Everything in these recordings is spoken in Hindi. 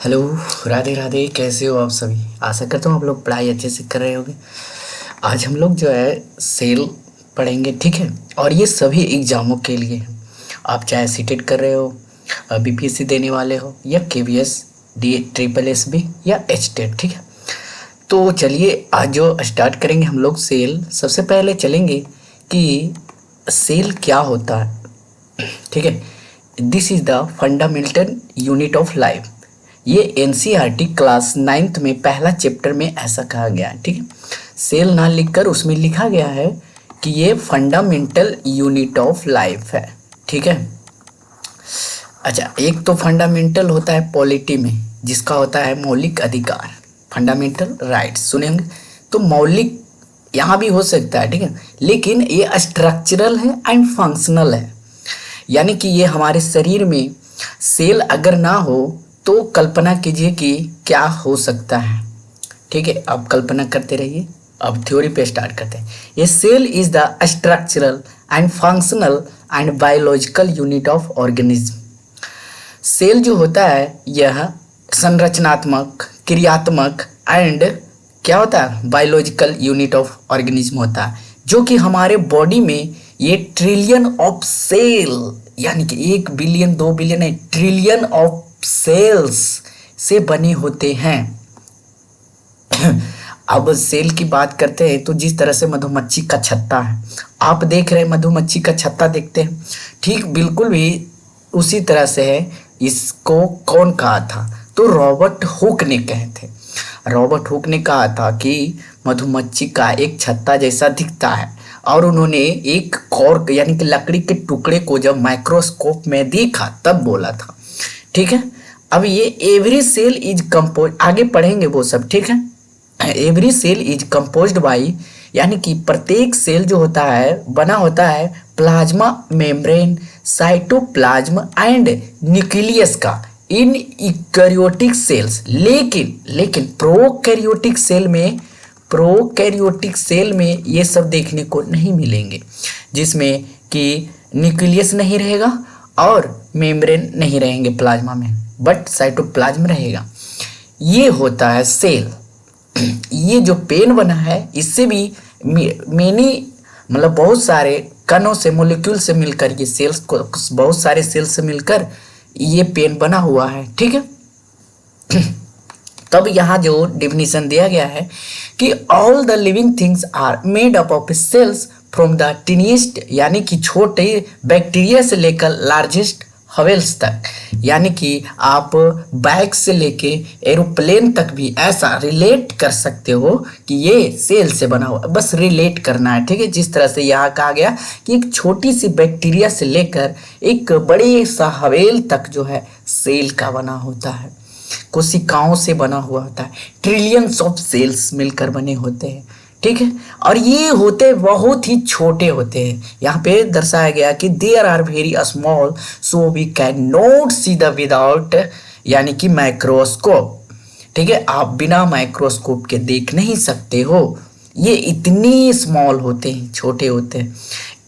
हेलो। राधे राधे, कैसे हो आप सभी? आशा करता हूँ आप लोग पढ़ाई अच्छे से कर रहे होंगे। आज हम लोग जो है सेल पढ़ेंगे, ठीक है। और ये सभी एग्ज़ामों के लिए है। आप चाहे सीटेट कर रहे हो, बीपीएससी देने वाले हो, या KVS, D triple S B, या एच टेट, ठीक है। तो चलिए आज जो स्टार्ट करेंगे हम लोग सेल, सबसे पहले चलेंगे कि सेल क्या होता है, ठीक है। This is the fundamental unit of life. ये एनसीईआरटी क्लास 9th में पहला चैप्टर में ऐसा कहा गया है, ठीक है। सेल ना लिखकर उसमें लिखा गया है कि ये फंडामेंटल यूनिट ऑफ लाइफ है, ठीक है। अच्छा, एक तो फंडामेंटल होता है पॉलिटी में, जिसका होता है मौलिक अधिकार, फंडामेंटल राइट्स सुने होंगे। तो मौलिक यहाँ भी हो सकता है, ठीक है, लेकिन ये स्ट्रक्चरल है एंड फंक्शनल है। यानी कि ये हमारे शरीर में सेल अगर ना हो तो कल्पना कीजिए कि क्या हो सकता है, ठीक है। आप कल्पना करते रहिए। अब थ्योरी पे स्टार्ट करते हैं। ये cell is the structural and functional and biological unit of organism. Cell जो होता है यह संरचनात्मक, क्रियात्मक एंड क्या होता है, बायोलॉजिकल यूनिट ऑफ ऑर्गेनिज्म होता है, जो कि हमारे बॉडी में ये ट्रिलियन ऑफ सेल, यानी कि 1 बिलियन 2 बिलियन है, ट्रिलियन ऑफ सेल्स से बने होते हैं। अब सेल की बात करते हैं तो जिस तरह से मधुमक्खी का छत्ता है, आप देख रहे हैं मधुमक्खी का छत्ता देखते हैं, ठीक बिल्कुल भी उसी तरह से है। इसको कौन कहा था? तो रॉबर्ट हुक ने कहे थे। रॉबर्ट हुक ने कहा था कि मधुमक्खी का एक छत्ता जैसा दिखता है, और उन्होंने एक कॉर्क यानी कि लकड़ी के टुकड़े को जब माइक्रोस्कोप में देखा तब बोला था, ठीक है। अब ये एवरी सेल इज कंपोज, आगे पढ़ेंगे वो सब, ठीक है। Every cell is composed by, यानी कि प्रत्येक सेल जो होता है बना होता है plasma membrane, cytoplasm and nucleus का, इन यूकेरियोटिक सेल्स। लेकिन प्रोकैरियोटिक सेल में ये सब देखने को नहीं मिलेंगे, जिसमें कि न्यूक्लियस नहीं रहेगा और मेम्ब्रेन नहीं रहेंगे प्लाज्मा में, बट साइटोप्लाज्म रहेगा। ये होता है सेल। ये जो पेन बना है इससे भी मेनी, मतलब बहुत सारे कणों से, मोलिक्यूल से मिलकर, ये सेल्स को बहुत सारे सेल्स से मिलकर ये पेन बना हुआ है, ठीक है। तब यहाँ जो डिफिनीशन दिया गया है कि all the living things are made up of cells from the tiniest, यानी कि छोटे बैक्टीरिया से लेकर लार्जेस्ट हवेल्स तक, यानी कि आप बाइक से लेके एरोप्लेन तक भी ऐसा रिलेट कर सकते हो कि ये सेल से बना हुआ, बस रिलेट करना है, ठीक है। जिस तरह से यहाँ कहा गया कि एक छोटी सी बैक्टीरिया से लेकर एक बड़े सा हवेल तक जो है सेल का बना होता है, कोशिकाओं से बना हुआ होता है, ट्रिलियंस ऑफ सेल्स मिलकर बने होते हैं, ठीक है। और ये होते बहुत ही छोटे होते हैं। यहाँ पे दर्शाया गया कि there are very small so we can not see the without, यानी कि माइक्रोस्कोप, ठीक है। आप बिना माइक्रोस्कोप के देख नहीं सकते हो, ये इतनी स्मॉल होते हैं, छोटे होते हैं।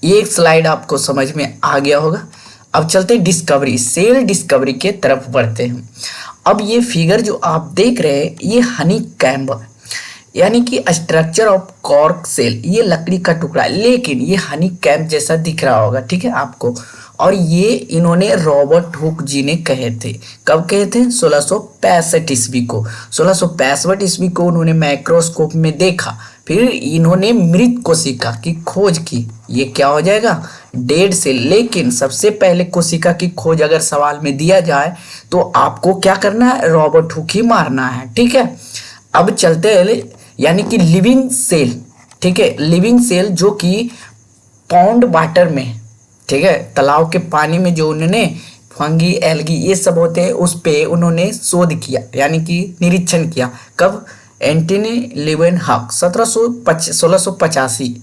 एक स्लाइड आपको समझ में आ गया होगा। अब चलते हैं डिस्कवरी, सेल डिस्कवरी के तरफ बढ़ते हैं। अब ये फिगर जो आप देख रहे हैं ये हनी कैम्ब, यानी कि स्ट्रक्चर ऑफ कॉर्क सेल, ये लकड़ी का टुकड़ा है, लेकिन ये हनी कैम्प जैसा दिख रहा होगा, ठीक है आपको। और ये इन्होंने रॉबर्ट हुक जी ने कहे थे। कब कहे थे? 1665 ईस्वी को। 1665 ईस्वी को उन्होंने माइक्रोस्कोप में देखा, फिर इन्होंने मृत कोशिका की खोज की। ये क्या हो जाएगा? Dead cell. लेकिन सबसे पहले कोशिका की खोज अगर सवाल में दिया जाए तो आपको क्या करना है? रॉबर्ट हुक ही मारना है, ठीक है। अब चलते हैं, यानी कि लिविंग सेल, ठीक है। लिविंग सेल जो कि पॉन्ड वाटर में, ठीक है, तालाब के पानी में जो उन्होंने फंगी, एल्गी ये सब होते हैं उस पे उन्होंने शोध किया, यानी कि निरीक्षण किया। कब? एंटनी लीवेनहॉक 1685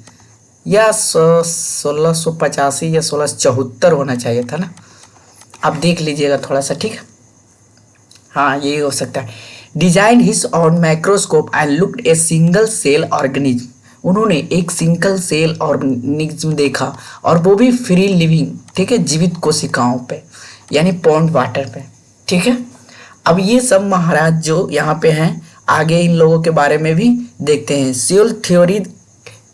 या 1685 या 1674 होना चाहिए था ना, आप देख लीजिएगा थोड़ा सा, ठीक है। हाँ, ये हो सकता है। Design his own microscope and looked a single cell organism, उन्होंने एक सिंगल सेल ऑर्गेनिज्म देखा, और वो भी फ्री लिविंग, ठीक है, जीवित कोशिकाओं पे, यानी पॉन्ड वाटर पे, ठीक है। अब ये सब महाराज जो यहाँ पे हैं, आगे इन लोगों के बारे में भी देखते हैं। सेल थ्योरी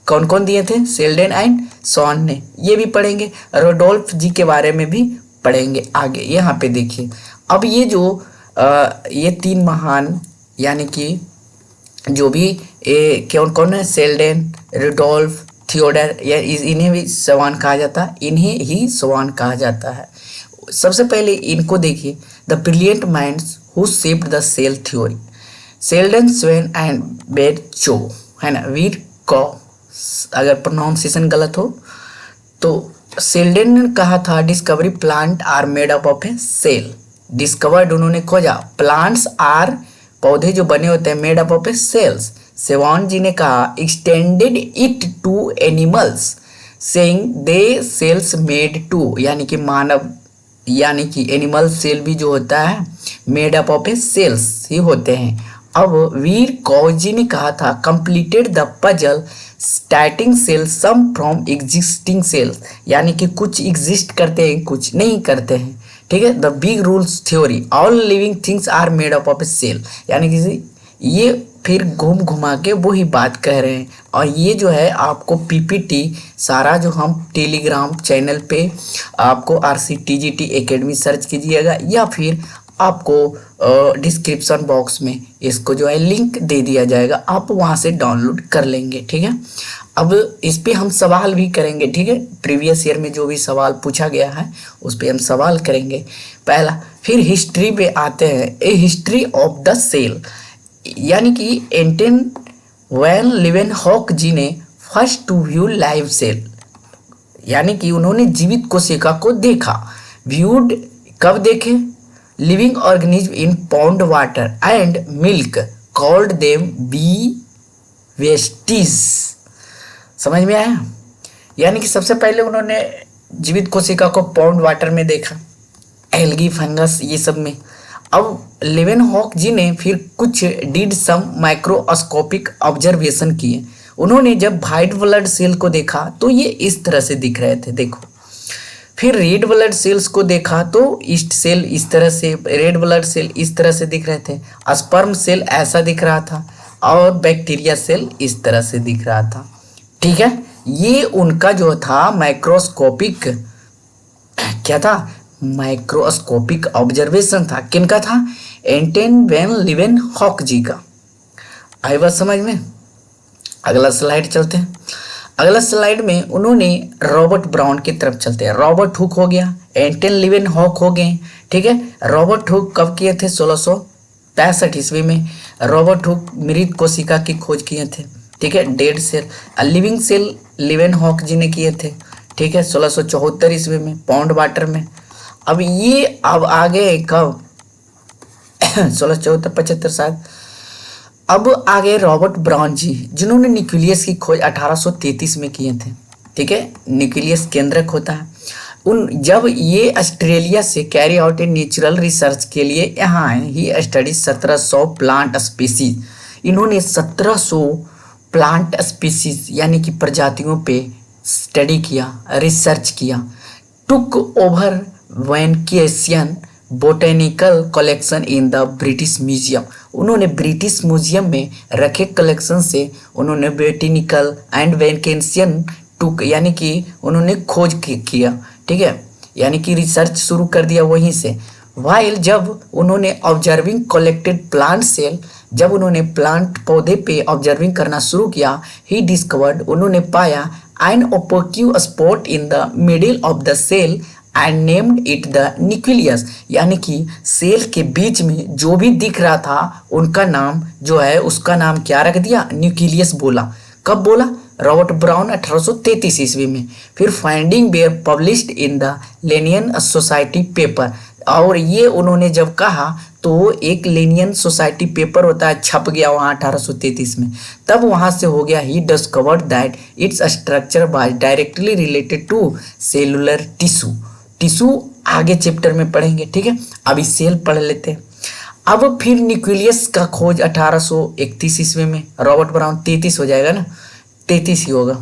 कौन कौन दिए थे? शेल्डन एंड सॉन ने, ये भी पढ़ेंगे। रोडोल्फ जी के बारे में भी पढ़ेंगे आगे। यहाँ पे देखिए, अब ये जो ये तीन महान यानी कि जो भी कौन कौन है, शेल्डन, रोडोल्फ, थियोडर, या इन्हें भी स्वान कहा जाता है, इन्हें ही स्वान कहा जाता है। सबसे पहले इनको देखिए, the brilliant minds who shaped the cell theory, Schleiden, Schwann and Virchow, है ना, वीर कॉ, अगर प्रोनाउंसिएशन गलत हो तो। शेल्डन ने कहा था discovery plant are made up of a cell, discovered उन्होंने खोजा, प्लांट्स आर पौधे जो बने होते हैं made up of a cells. Schwann ji ने कहा extended it to animals saying they cells made to, यानी कि मानव यानी कि एनिमल सेल भी जो होता है made up of a cells ही होते हैं। अब वीर कौजी ने कहा था completed the puzzle starting cell some from existing cells, यानी कि कुछ एग्जिस्ट करते हैं कुछ नहीं करते हैं, ठीक है। The big rules theory all living things are made up of a cell, यानी कि ये फिर घूम घुमा के वही बात कह रहे हैं। और ये जो है आपको पीपीटी सारा जो हम टेलीग्राम चैनल पे आपको RCTGT एकेडमी सर्च कीजिएगा, या फिर आपको डिस्क्रिप्शन बॉक्स में इसको जो है लिंक दे दिया जाएगा, आप वहाँ से डाउनलोड कर लेंगे, ठीक है। अब इस पे हम सवाल भी करेंगे, ठीक है। प्रीवियस ईयर में जो भी सवाल पूछा गया है उस पे हम सवाल करेंगे पहला। फिर हिस्ट्री पे आते हैं, a history of the cell, यानी कि एंटन वैन लीवेनहॉक जी ने first to view live cell, यानी कि उन्होंने जीवित कोशिका को देखा। व्यूड कब देखे? Living organism in pond water and milk called them beasties. समझ में आया? यानी कि सबसे पहले उन्होंने जीवित कोशिका को पॉन्ड वाटर में देखा, एल्गी, फंगस, ये सब में। अब लीवेनहॉक जी ने फिर कुछ डिड सम माइक्रोस्कोपिक ऑब्जर्वेशन किए। उन्होंने जब व्हाइट ब्लड सेल को देखा तो ये इस तरह से दिख रहे थे, देखो। फिर रेड ब्लड सेल्स को देखा तो ईस्ट सेल इस तरह से, रेड ब्लड सेल इस तरह से दिख रहे थे, स्पर्म सेल ऐसा दिख रहा था, और बैक्टीरिया सेल इस तरह से दिख रहा था, ठीक है। ये उनका जो था माइक्रोस्कोपिक, क्या था? माइक्रोस्कोपिक ऑब्जर्वेशन था। किनका था? एंटन वैन लीवेनहॉक जी का। आई बात समझ में? अगला स्लाइड चलते हैं। अगला स्लाइड में उन्होंने रॉबर्ट ब्राउन की तरफ चलते हैं। रॉबर्ट हुक हो गया, एंटन लीवेनहॉक हो गए, ठीक है। रॉबर्ट हुक कब किए थे? 1665 ईस्वी में रॉबर्ट हुक मृत कोशिका की खोज किए थे, ठीक है। Dead cell, living cell Leeuwenhoek ji ने किए थे, ठीक है, 1674 ईस्वी में पॉन्ड वाटर में। अब ये अब आगे कब? 1674 75 शायद। अब आगे रॉबर्ट ब्राउन जी, जिन्होंने न्यूक्लियस की खोज 1833 में किए थे, ठीक है। न्यूक्लियस केंद्रक होता है। जब ये ऑस्ट्रेलिया से carry out a natural research के लिए यहाँ आए, ही स्टडी 1700 प्लांट स्पीसीज। इन्होंने 1700 प्लांट स्पीसीज यानी कि प्रजातियों पे स्टडी किया, रिसर्च किया। Took over Banksian botanical collection in the British museum. उन्होंने ब्रिटिश म्यूजियम में रखे कलेक्शन से उन्होंने बोटेनिकल एंड वैनकेशियन टुक, यानी कि उन्होंने खोज किया, ठीक है, यानी कि रिसर्च शुरू कर दिया वहीं से। वाइल जब उन्होंने ऑब्जर्विंग कलेक्टेड प्लांट सेल, जब उन्होंने प्लांट पौधे पे ऑब्जर्विंग करना शुरू किया, ही डिस्कवर्ड, उन्होंने पाया an opaque spot in the middle of the cell and named it the nucleus, यानी कि सेल के बीच में जो भी दिख रहा था उनका नाम जो है उसका नाम क्या रख दिया? न्यूक्लियस बोला। कब बोला? रॉबर्ट ब्राउन 1833 ईस्वी में। फिर finding were published in the Linnean society paper, और ये उन्होंने जब कहा तो एक लेनियन सोसाइटी पेपर होता है, छप गया वहाँ 1833 में। तब वहाँ से हो गया he discovered that its structure was directly related to cellular tissue. Tissue आगे चैप्टर में पढ़ेंगे, ठीक है। अभी सेल पढ़ लेते हैं। अब फिर न्यूक्लियस का खोज 1831 ईस्वी में, रॉबर्ट ब्राउन 33 हो जाएगा ना, 33 ही होगा।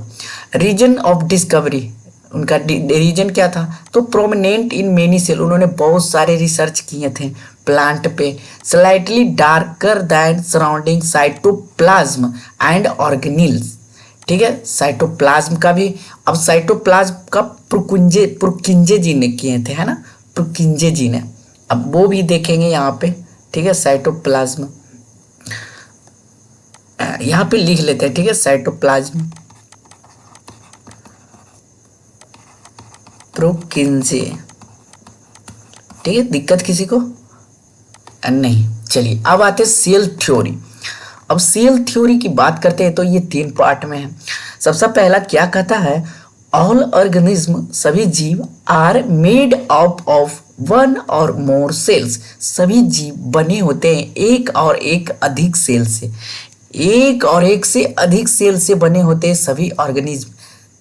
रीजन ऑफ डिस्कवरी, उनका रीजन क्या था, तो प्रोमिनेंट इन मेनी सेल, उन्होंने बहुत सारे रिसर्च किए थे प्लांट पे, slightly darker than surrounding cytoplasm and organelles. ठीक है, साइटोप्लाज्म का भी, अब साइटोप्लाज्म का पुरकिंजे जी ने किए थे, है ना, पुरकिंजे जी ने, अब वो भी देखेंगे यहाँ पे। ठीक है, साइटोप्लाज्म यहाँ पे लिख लेते हैं। ठीक है, साइटोप्लाज्म पुरकिंजे। ठीक है, दिक्कत किसी को नहीं। चलिए अब आते हैं सेल थ्योरी। अब सेल थ्योरी की बात करते हैं तो ये 3 पार्ट में है। सबसे पहला क्या कहता है, ऑल ऑर्गेनिज्म, सभी जीव, आर मेड अप ऑफ 1 और मोर सेल्स, सभी जीव बने होते हैं एक और एक अधिक सेल से, एक और एक से अधिक सेल से बने होते हैं सभी ऑर्गेनिज्म।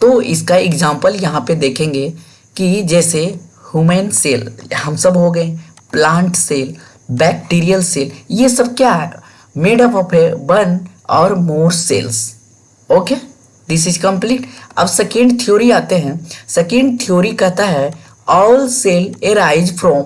तो इसका एग्जाम्पल यहाँ पे देखेंगे कि जैसे ह्यूमन सेल हम सब हो गए, प्लांट सेल, बैक्टीरियल सेल, ये सब क्या है, मेड अप ऑफ 1 और more cells. Okay, this is complete. अब सेकेंड थ्योरी आते हैं। सेकेंड थ्योरी कहता है all cell arise from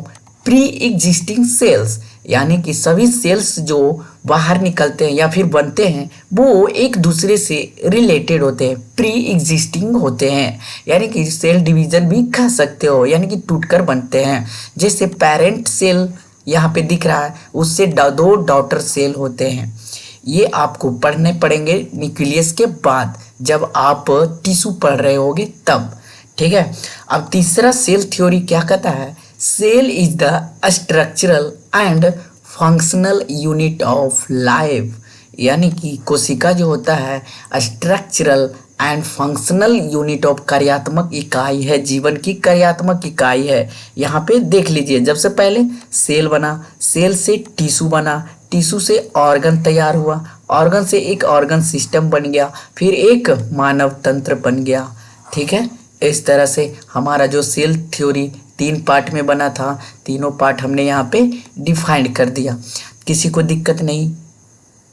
pre existing cells, यानी कि सभी सेल्स जो बाहर निकलते हैं या फिर बनते हैं वो एक दूसरे से रिलेटेड होते हैं, प्री एग्जिस्टिंग होते हैं, यानी कि सेल डिवीजन भी कह सकते हो, यानी कि टूटकर बनते हैं। जैसे पेरेंट सेल यहाँ पे दिख रहा है, उससे 2 डॉटर सेल होते हैं। ये आपको पढ़ने पड़ेंगे न्यूक्लियस के बाद, जब आप टिश्यू पढ़ रहे होगे तब। ठीक है, अब तीसरा सेल थ्योरी क्या कहता है, cell is the structural and functional unit of life, यानी कि कोशिका जो होता है structural and functional unit of, कार्यात्मक इकाई है, जीवन की कार्यात्मक इकाई है। यहाँ पे देख लीजिए, जब से पहले सेल बना, सेल से टिश्यू बना, टिश्यू से ऑर्गन तैयार हुआ, ऑर्गन से एक ऑर्गन सिस्टम बन गया, फिर एक मानव तंत्र बन गया। ठीक है, इस तरह से हमारा जो सेल थ्योरी 3 पार्ट में बना था, तीनों पार्ट हमने यहाँ पे डिफाइंड कर दिया। किसी को दिक्कत नहीं?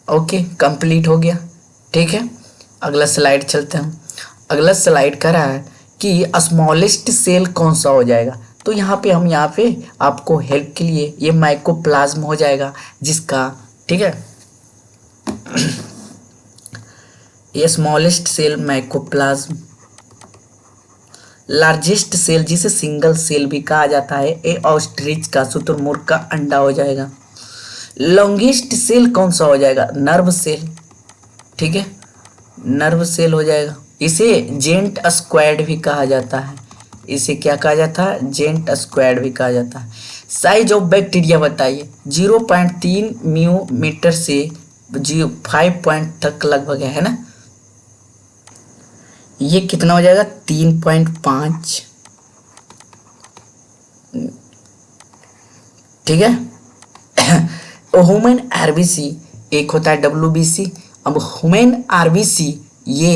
ओके, कंप्लीट हो गया। ठीक है, अगला स्लाइड चलते हैं। अगला स्लाइड कह रहा है कि स्मॉलेस्ट सेल कौन सा हो जाएगा, तो यहाँ पे आपको हेल्प के लिए ये माइकोप्लाज्म हो जाएगा जिसका, ठीक है, ये smallest cell mycoplasm. Largest cell जिसे सिंगल सेल भी कहा जाता है, ये ऑस्ट्रिच का, शुतुरमुर्ग का अंडा हो जाएगा। लॉन्गेस्ट सेल कौन सा हो जाएगा, नर्व सेल। ठीक है, नर्व सेल हो जाएगा। इसे जेंट स्क्वायर्ड भी कहा जाता है, इसे क्या कहा जाता है, जेंट स्क्वायर्ड भी कहा जाता है। साइज ऑफ बैक्टीरिया बताइए, 0.3 म्यू से 5 पॉइंट तक लगभग है ना, ये कितना हो जाएगा, 3.5। ठीक है, ह्यूमन आरबीसी एक होता है WBC। अब ह्यूमन आरबीसी ये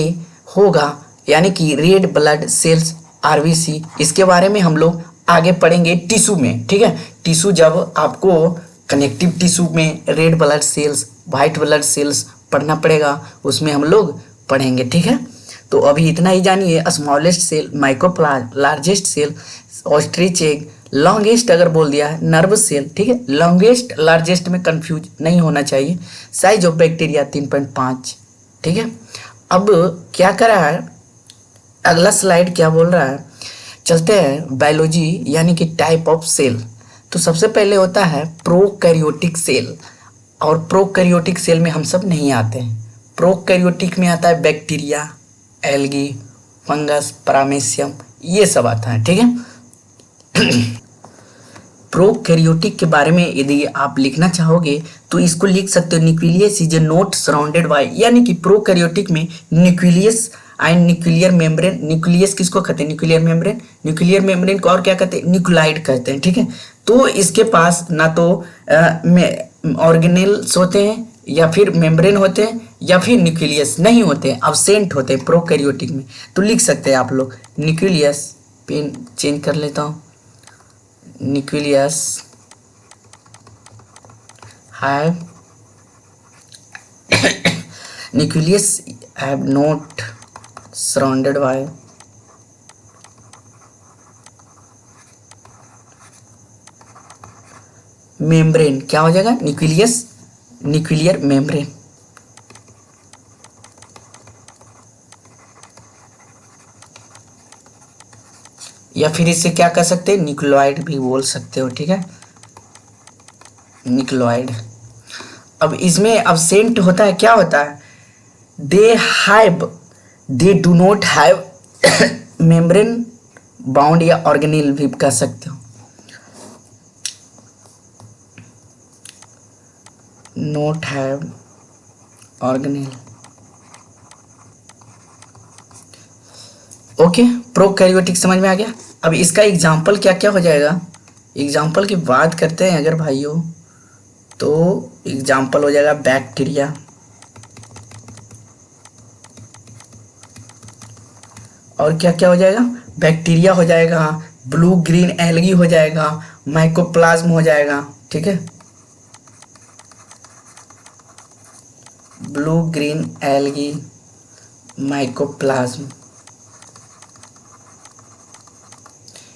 होगा, यानी कि रेड ब्लड सेल्स आरबीसी, इसके बारे में हम लोग आगे पढ़ेंगे टिश्यू में। ठीक है, टिश्यू जब आपको कनेक्टिव टिश्यू में red blood cells, white blood cells पढ़ना पड़ेगा, उसमें हम लोग पढ़ेंगे। ठीक है, तो अभी इतना ही जानिए, smallest cell mycoplasm, largest cell ostrich egg, longest अगर बोल दिया है नर्व सेल। ठीक है, लॉन्गेस्ट लार्जेस्ट में कंफ्यूज नहीं होना चाहिए। Size of bacteria 3.5। ठीक है, अब क्या कर रहा है, अगला स्लाइड क्या बोल रहा है, चलते हैं बायोलॉजी, यानी कि टाइप ऑफ सेल। तो सबसे पहले होता है प्रोकैरियोटिक सेल, और प्रोकैरियोटिक सेल में हम सब नहीं आते हैं। प्रोकैरियोटिक में आता है बैक्टीरिया, एल्गी, फंगस, परामेशियम, ये सब आता है। ठीक है, प्रोकैरियोटिक के बारे में यदि आप लिखना चाहोगे तो इसको लिख सकते हो, nucleus is a note surrounded by, यानी कि प्रोकैरियोटिक में nucleus and nuclear membrane. Nucleus किसको कहते हैं, न्यूक्लियर मेम्ब्रेन। न्यूक्लियर मेम्ब्रेन को और क्या कहते हैं, न्यूक्लाइड कहते हैं। ठीक है, तो इसके पास ना तो ऑर्गेनेल्स होते हैं, या फिर मेम्ब्रेन होते हैं, या फिर न्यूक्लियस नहीं होते हैं, अब्सेंट होते हैं प्रोकैरियोटिक में। तो लिख सकते हैं आप लोग न्यूक्लियस, पेन चेंज कर लेता हूँ, nucleus have nucleus have not surrounded by membrane, क्या हो जाएगा, न्यूक्लियर मेम्ब्रेन। या फिर इसे क्या कर सकते हैं, न्यूक्लियोइड भी बोल सकते हो, ठीक है, न्यूक्लियोइड। अब इसमें अब्सेंट होता है, क्या होता है, they do not have membrane bound या ऑर्गेनेल भी कह सकते हो, not have organelle. Okay, prokaryotic समझ में आ गया। अब इसका एग्जाम्पल क्या क्या हो जाएगा, एग्जाम्पल की बात करते हैं अगर भाइयों, तो एग्जाम्पल हो जाएगा बैक्टीरिया, और क्या क्या हो जाएगा, बैक्टीरिया हो जाएगा, ब्लू ग्रीन एल्गी हो जाएगा, माइकोप्लाज्म हो जाएगा, ठीक है, ब्लू ग्रीन एल्गी, माइकोप्लाज्म,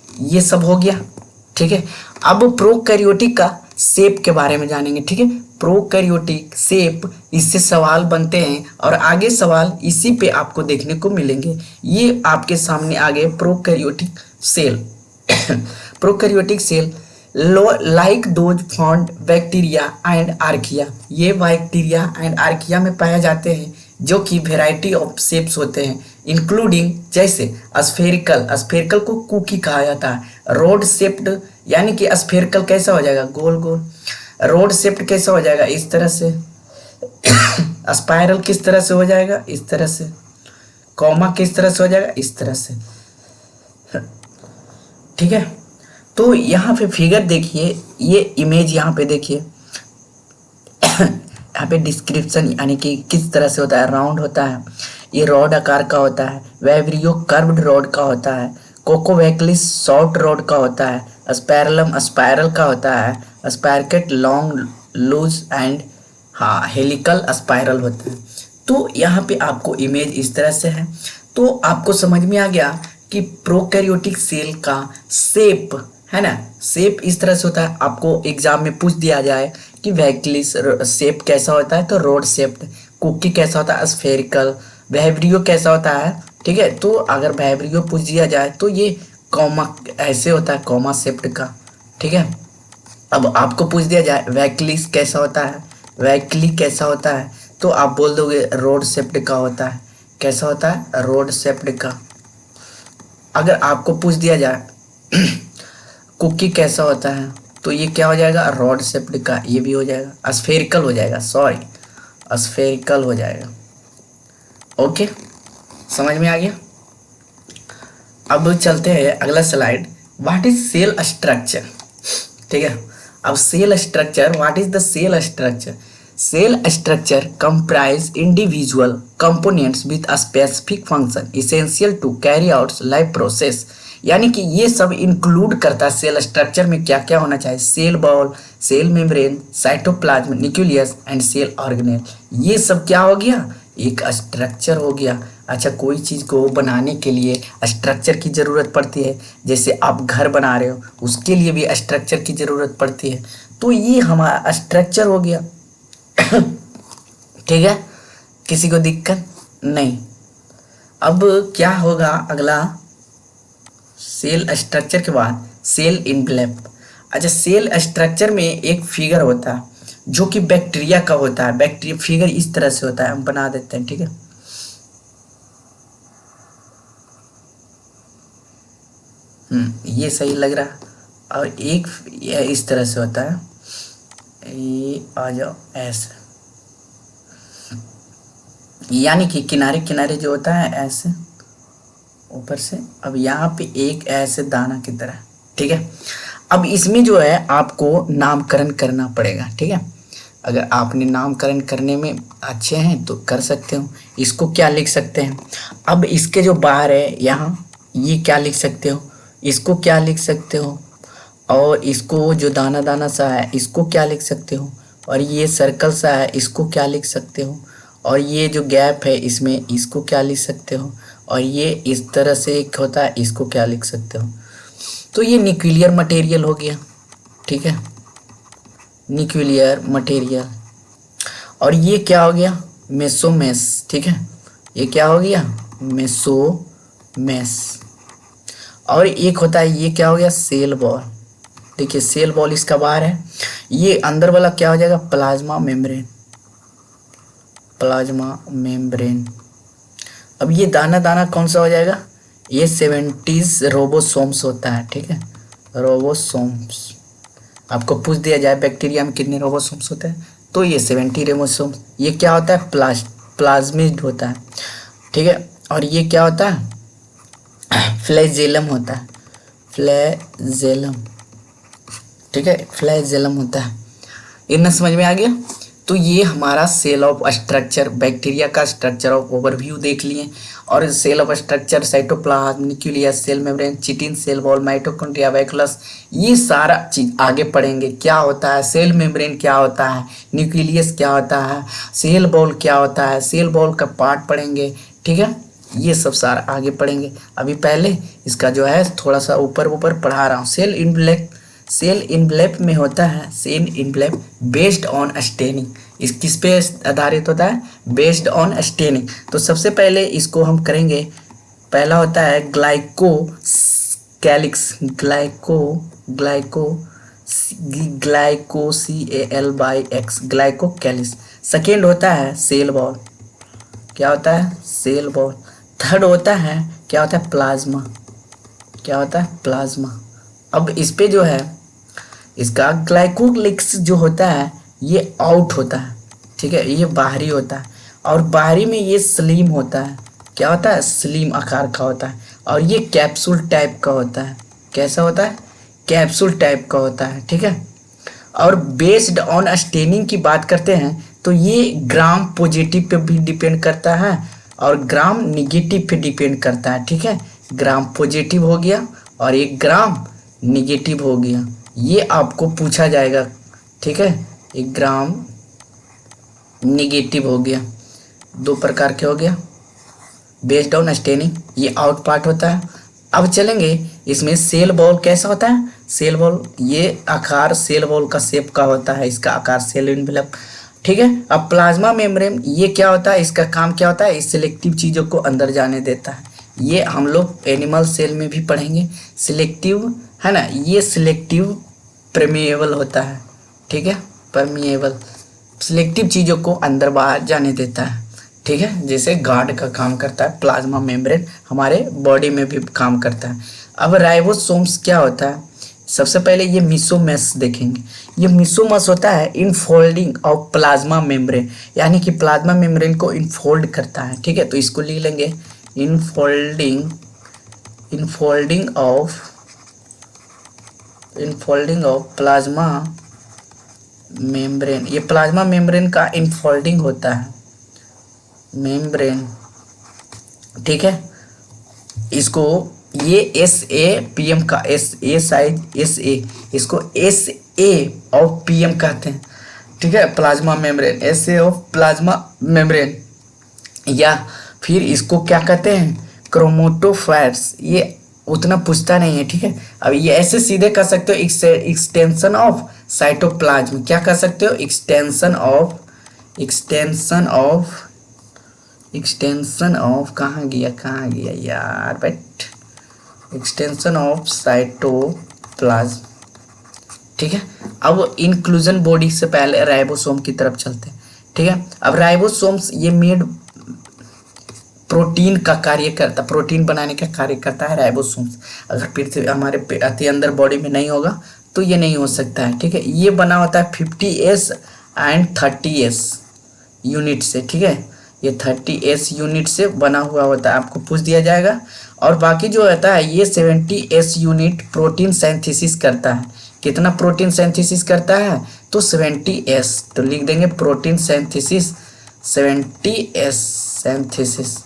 ये सब हो गया, ठीक है। अब प्रोकैरियोटिक का शेप के बारे में जानेंगे, ठीक है, प्रोकैरियोटिक शेप, इससे सवाल बनते हैं और आगे सवाल इसी पे आपको देखने को मिलेंगे। ये आपके सामने आ गए prokaryotic cell. Prokaryotic cell like those found bacteria and archaea, ये बैक्टीरिया एंड आर्किया में पाए जाते हैं, जो कि वेराइटी ऑफ शेप्स होते हैं, इंक्लूडिंग जैसे स्फेरिकल को कुकी कहा जाता है, रोड शेप्ड, यानी कि स्फेरिकल कैसा हो जाएगा, गोल गोल, रोड शेप्ड कैसा हो जाएगा, इस तरह से, स्पाइरल किस तरह से हो जाएगा, इस तरह से, कॉमा किस तरह से हो जाएगा, इस तरह से, ठीक है। तो यहाँ पे फिगर देखिए, ये इमेज यहाँ पे देखिए, यहाँ पे डिस्क्रिप्शन, यानी कि किस तरह से होता है, राउंड होता है, ये रॉड आकार का होता है, वेब्रियो कर्व्ड रॉड का होता है, कोकोवैक्लिस शॉर्ट रॉड का होता है, स्पैरलम स्पायरल का होता है, स्पायरकेट लॉन्ग लूज एंड हाँ हेलिकल स्पायरल होता है। तो यहाँ पे आपको इमेज इस तरह से है। तो आपको समझ में आ गया कि प्रोकैरियोटिक सेल का शेप है ना, शेप इस तरह से होता है। आपको एग्जाम में पूछ दिया जाए कि वैक्लिस शेप कैसा होता है, तो रोड शेप्ड, कुकी कैसा होता है, स्फेरिकल, वेब्रियो कैसा होता है, ठीक है। तो अगर वेब्रियो पूछ दिया जाए तो ये कॉमा ऐसे होता है, कॉमा शेप्ड का, ठीक है। अब आपको पूछ दिया जाए वैक्लिस कैसा होता है, वैक्ली कैसा होता है, तो आप बोल दोगे रोड शेप्ड का होता है, कैसा होता है, रोड शेप्ड का। अगर आपको पूछ दिया जाए कुकी कैसा होता है, तो ये क्या हो जाएगा, रॉड शेप्ड का, ये भी हो जाएगा, स्फेरिकल हो जाएगा, सॉरी स्फेरिकल हो जाएगा। ओके, समझ में आ गया। अब चलते हैं अगला slide, what is cell structure, ठीक है। अब cell structure, what is the cell structure, cell structure comprise individual components with a specific function essential to carry out life process, यानी कि ये सब इंक्लूड करता है सेल स्ट्रक्चर में क्या क्या होना चाहिए, cell wall, cell membrane, cytoplasm, nucleus and cell organelle, ये सब क्या हो गया, एक स्ट्रक्चर हो गया। अच्छा, कोई चीज़ को बनाने के लिए स्ट्रक्चर की ज़रूरत पड़ती है, जैसे आप घर बना रहे हो उसके लिए भी स्ट्रक्चर की ज़रूरत पड़ती है, तो ये हमारा स्ट्रक्चर हो गया। ठीक है, किसी को दिक्कत नहीं। अब क्या होगा अगला, सेल स्ट्रक्चर के बाद सेल इनवेलप। अच्छा, सेल स्ट्रक्चर में एक फिगर होता है जो कि बैक्टीरिया का होता है, बैक्टीरिया फिगर इस तरह से होता है, हम बना देते हैं, ठीक है। ये सही लग रहा है। और एक ये इस तरह से होता है, ये आ जाओ ऐसे, यानी कि किनारे किनारे जो होता है ऐसे ऊपर से। अब यहाँ पे एक ऐसे दाना की तरह, ठीक है। अब इसमें जो है आपको नामकरण करना पड़ेगा, ठीक है। अगर आपने नामकरण करने में अच्छे हैं तो कर सकते हो। इसको क्या लिख सकते हैं, अब इसके जो बाहर है यहाँ, ये क्या लिख सकते हो, इसको क्या लिख सकते हो, और इसको जो दाना दाना सा है इसको क्या लिख सकते हो, और ये सर्कल सा है इसको क्या लिख सकते हो, और ये जो गैप है इसमें इसको क्या लिख सकते हो, और ये इस तरह से एक होता है इसको क्या लिख सकते हो। तो ये न्यूक्लियर मटेरियल हो गया, ठीक है। Nuclear material. और ये क्या हो गया, मेसोमेस, ठीक है, ये क्या हो गया, मेसोमेस। और एक होता है, ये क्या हो गया, सेल बॉल। देखिए सेल बॉल इसका बाहर है, ये अंदर वाला क्या हो जाएगा, प्लाज्मा मेम्ब्रेन, प्लाज्मा मेम्ब्रेन। अब ये दाना दाना कौन सा हो जाएगा, ये 70s रोबोसोम्स होता है, ठीक है, रोबोसोम्स। आपको पूछ दिया जाए बैक्टीरिया में कितने रोबोसोम्स होते हैं, तो ये 70 रोबोसोम्स। ये क्या होता है, प्लाज्मिड होता है, ठीक है। और ये क्या होता है, फ्लैजेलम होता है, फ्लैजेलम, ठीक है, फ्लैजेलम होता है। इतना समझ में आ गया। तो ये हमारा सेल ऑफ स्ट्रक्चर, बैक्टीरिया का स्ट्रक्चर ऑफ ओवरव्यू देख लिए। और cell of structure, cytoplasm, nucleus, cell membrane, chitin, cell wall, mitochondria, vacuoles, ये सारा चीज आगे पढ़ेंगे। क्या होता है सेल मेम्ब्रेन, क्या होता है न्यूक्लियस, क्या होता है सेल वॉल, क्या होता है सेल वॉल का पार्ट पढ़ेंगे, ठीक है। ये सब सारा आगे पढ़ेंगे। अभी पहले इसका जो है थोड़ा सा ऊपर ऊपर पढ़ा रहा हूँ। सेल इनवेलप में होता है, cell envelope based on staining. इस किस पे आधारित होता है, बेस्ड ऑन स्टेनिंग। तो सबसे पहले इसको हम करेंगे। पहला होता है glyco calyx, glyco CALX, glyco calyx. Second होता है सेल बॉल, क्या होता है, सेल बॉल। थर्ड होता है, क्या होता है, प्लाज्मा, क्या होता है, प्लाज्मा। अब इस पे जो है इसका ग्लाइकोलिक्स जो होता है ये आउट होता है, ठीक है, ये बाहरी होता है। और बाहरी में ये स्लिम होता है, क्या होता है, स्लिम आकार का होता है। और ये कैप्सूल टाइप का होता है, कैसा होता है, कैप्सूल टाइप का होता है, ठीक है। और बेस्ड ऑन स्टेनिंग की बात करते हैं तो ये ग्राम पॉजिटिव पे भी डिपेंड करता है और ग्राम निगेटिव पे डिपेंड करता है, ठीक है। ग्राम पॉजिटिव हो गया और एक ग्राम निगेटिव हो गया, ये आपको पूछा जाएगा, ठीक है। एक ग्राम निगेटिव हो गया, दो प्रकार के हो गया, बेस्ड ऑन स्टेनिंग, ये आउट पार्ट होता है। अब चलेंगे इसमें सेल बॉल कैसा होता है, सेल बॉल ये आकार सेल बॉल का शेप का होता है, इसका आकार सेल इनवेलप, ठीक है। अब प्लाज्मा मेम्ब्रेन ये क्या होता है, इसका काम क्या होता है, इस सिलेक्टिव चीज़ों को अंदर जाने देता है। ये हम लोग एनिमल सेल में भी पढ़ेंगे, सिलेक्टिव है ना, ये सिलेक्टिव परमिएबल होता है, ठीक है, परमिएबल, सिलेक्टिव चीज़ों को अंदर बाहर जाने देता है, ठीक है। जैसे गार्ड का काम करता है प्लाज्मा मेम्ब्रेन, हमारे बॉडी में भी काम करता है। अब राइबोसोम्स क्या होता है, सबसे पहले ये मिसोमेस देखेंगे। ये मिसोमस होता है इनफोल्डिंग ऑफ प्लाज्मा मेम्ब्रेन, यानी कि प्लाज्मा मेम्ब्रेन को इनफोल्ड करता है, ठीक है। तो इसको लिख लेंगे इनफोल्डिंग ऑफ प्लाज्मा मेम्ब्रेन। ये प्लाज्मा मेम्ब्रेन का इनफोल्डिंग होता है, मेम्ब्रेन, ठीक है। इसको ये SAPM का SA साइज SA, इसको SA/PM कहते हैं, ठीक है, plasma membrane, SA of plasma membrane. या फिर इसको क्या कहते हैं, क्रोमेटोफायर्स। ये उतना पूछता नहीं है, ठीक है। अब ये ऐसे सीधे कर सकते हो, एक्सटेंशन ऑफ साइटोप्लाज्म, क्या कर सकते हो, एक्सटेंशन ऑफ कहाँ गया यार बेट, एक्सटेंशन ऑफ साइटोप्लाज्म, ठीक है। अब इंक्लूजन बॉडी से पहले राइबोसोम की तरफ चलते हैं, ठीक है। अब राइबोसोम्स ये मेड प्रोटीन का कार्य करता, प्रोटीन बनाने का कार्य करता है राइबोसोम्स। अगर पृथ्वी हमारे अति अंदर बॉडी में नहीं होगा तो ये नहीं हो सकता है, ठीक है। ये बना होता है 50S एंड 30S यूनिट से, ठीक है, ये 30S यूनिट से बना हुआ होता है, आपको पूछ दिया जाएगा। और बाकी जो होता है ये 70S यूनिट प्रोटीन सिंथेसिस करता है। कितना प्रोटीन सिंथेसिस करता है, तो 70S, तो लिख देंगे प्रोटीन सिंथेसिस 70S सिंथेसिस।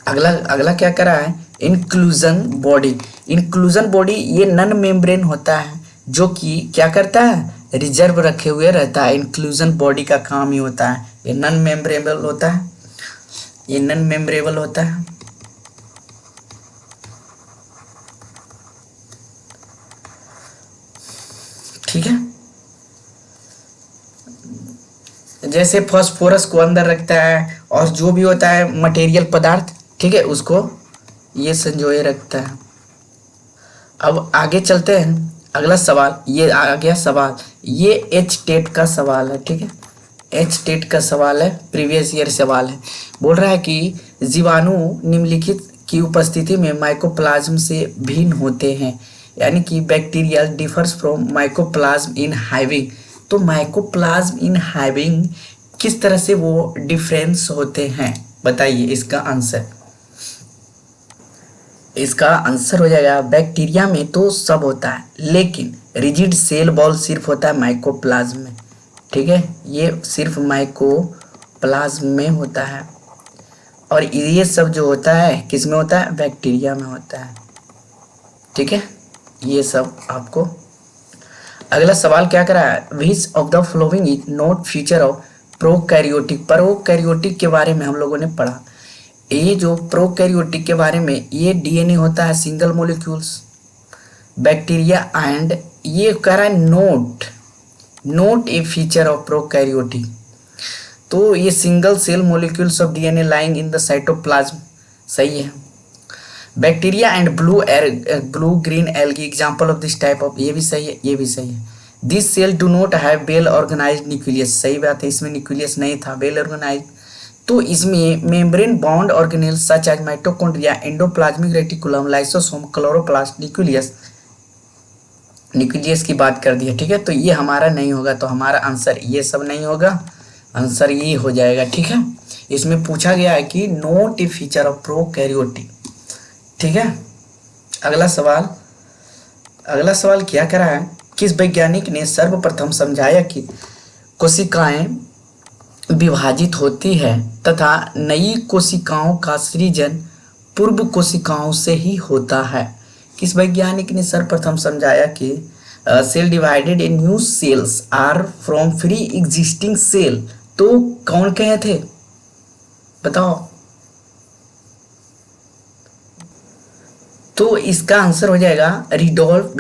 अगला क्या करा है, इंक्लूजन बॉडी ये नन मेम्ब्रेन होता है जो कि क्या करता है, रिजर्व रखे हुए रहता है। इंक्लूजन बॉडी का काम ही होता है, ये नन मेम्ब्रेबल होता है, ठीक है। जैसे फास्फोरस को अंदर रखता है और जो भी होता है मटेरियल पदार्थ, ठीक है, उसको ये संजोए रखता है। अब आगे चलते हैं, अगला सवाल ये आ गया सवाल, ये एच टेट का सवाल है, ठीक है, एच टेट का सवाल है, प्रीवियस ईयर सवाल है। बोल रहा है कि जीवाणु निम्नलिखित की उपस्थिति में माइकोप्लाज्म से भिन्न होते हैं, यानी कि bacteria differs from mycoplasma in having. तो माइकोप्लाज्म इन हैविंग किस तरह से वो डिफरेंस होते हैं, बताइए इसका आंसर। इसका आंसर हो जाएगा बैक्टीरिया में तो सब होता है, लेकिन रिजिड सेल वॉल सिर्फ होता है माइकोप्लाज्म में, ठीक है, ये सिर्फ माइकोप्लाज्म में होता है। और ये सब जो होता है किस में होता है, बैक्टीरिया में होता है, ठीक है, ये सब आपको। अगला सवाल क्या करा है, which of the following is not feature of prokaryotic. Prokaryotic के बारे में हम लोगों ने पढ़ा, ये जो प्रोकैरियोटिक के बारे में, ये डीएनए होता है सिंगल मॉलिक्यूल्स, बैक्टीरिया एंड ये कह रहा है not a feature of prokaryotic. तो ये single cell molecules of DNA lying in the cytoplasm, सही है। Bacteria and blue green algae example of this type of, ये भी सही है, ये भी सही है। This cell do not have well organised nucleus, सही बात है, इसमें न्यूक्लियस नहीं था, वेल ऑर्गेनाइज्ड। तो इसमें membrane bound organelles such as mitochondria, endoplasmic reticulum, lysosome, chloroplast, nucleus की बात कर दी है, ठीक है। तो ये हमारा नहीं होगा, तो हमारा आंसर ये सब नहीं होगा, आंसर ये हो जाएगा, ठीक है। इसमें पूछा गया है कि note a feature of prokaryotic, ठीक है। अगला सवाल क्या करा है, किस वैज्ञानिक ने सर्वप्रथम समझाया कि कोशिकाएं विभाजित होती है तथा नई कोशिकाओं का सृजन पूर्व कोशिकाओं से ही होता है। किस वैज्ञानिक ने सर्वप्रथम समझाया कि cell divided in new cells are from free existing cell. तो कौन कहे थे, बताओ। तो इसका आंसर हो जाएगा रिडोल्फ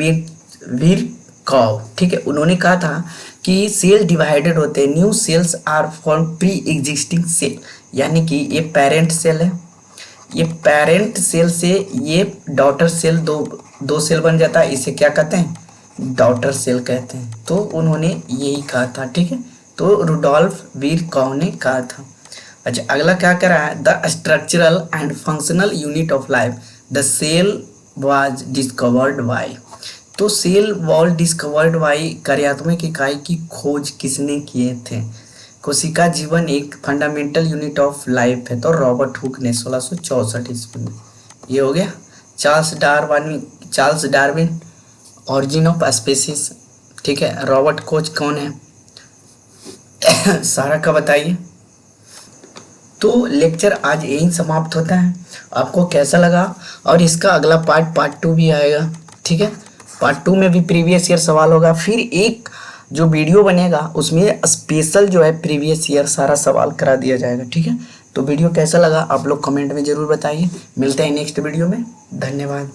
विरकॉव, ठीक है। उन्होंने कहा था कि सेल डिवाइडेड होते हैं, new cells are from pre existing cell, यानी कि ये पेरेंट सेल है, ये पेरेंट सेल से ये डॉटर सेल दो सेल बन जाता है, इसे क्या कहते हैं, डॉटर सेल कहते हैं। तो उन्होंने यही कहा था, ठीक है, तो रुडोल्फ विरकॉव ने कहा था। अच्छा, अगला क्या कह रहा है, the structural and functional unit of life the cell was discovered by. तो सेल वॉल डिस्कवर्ड बाय कार्यात्मक इकाई की खोज किसने किए थे। कोशिका जीवन एक फंडामेंटल यूनिट ऑफ लाइफ है, तो रॉबर्ट हुक ने 1664 ईस्वी में। ये हो गया। Charles Darwin origin of species, ठीक है। रॉबर्ट कोच कौन है सारा का बताइए। तो लेक्चर आज यही समाप्त होता है। आपको कैसा लगा, और इसका अगला पार्ट 2 भी आएगा, ठीक है। पार्ट 2 में भी प्रीवियस ईयर सवाल होगा, फिर एक जो वीडियो बनेगा उसमें स्पेशल जो है प्रीवियस ईयर सारा सवाल करा दिया जाएगा, ठीक है। तो वीडियो कैसा लगा आप लोग कमेंट में ज़रूर बताइए। मिलते हैं नेक्स्ट वीडियो में, धन्यवाद।